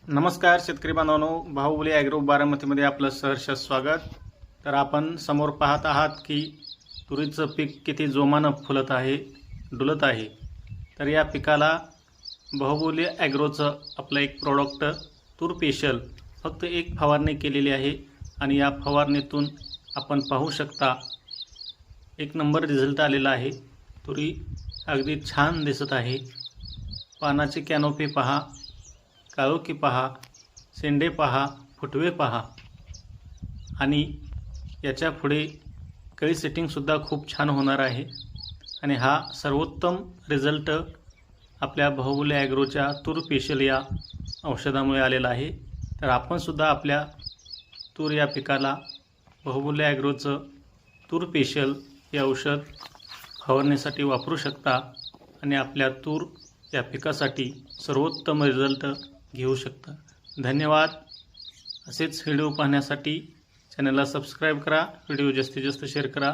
नमस्कार शेतकरी बांधवांनो, बाहुबली ॲग्रो बारामतीमध्ये आपलं सहर्ष स्वागत। तर आपण समोर पाहत आहात की तुरीचं पीक किती जोमानं फुलत आहे, डुलत आहे। तर या पिकाला बाहुबली ॲग्रोचं आपलं एक प्रोडक्ट तूर स्पेशल फक्त एक फवारणी केलेली आहे आणि या फवारणीतून आपण पाहू शकता एक नंबर रिझल्ट आलेला आहे। तुरी अगदी छान दिसत आहे। पानाची कॅनोपी पहा, काळोखी पहा, शेंडे पहा, फुटवे पहा आणि याच्या पुढे कळी सेटिंगसुद्धा खूप छान होणार आहे। आणि हा सर्वोत्तम रिझल्ट आपल्या बाहुबली ॲग्रोच्या तूर स्पेशल या औषधामुळे आलेला आहे। तर आपण सुद्धा आपल्या तूर या पिकाला बाहुबली ॲग्रोचं तूर स्पेशल हे औषध फवारणीसाठी वापरू शकता आणि आपल्या तूर या पिकासाठी सर्वोत्तम रिझल्ट घेऊ शकता। धन्यवाद। असेच व्हिडिओ पाहण्यासाठी चॅनलला सबस्क्राईब करा, व्हिडिओ जास्तीत जास्त शेअर करा।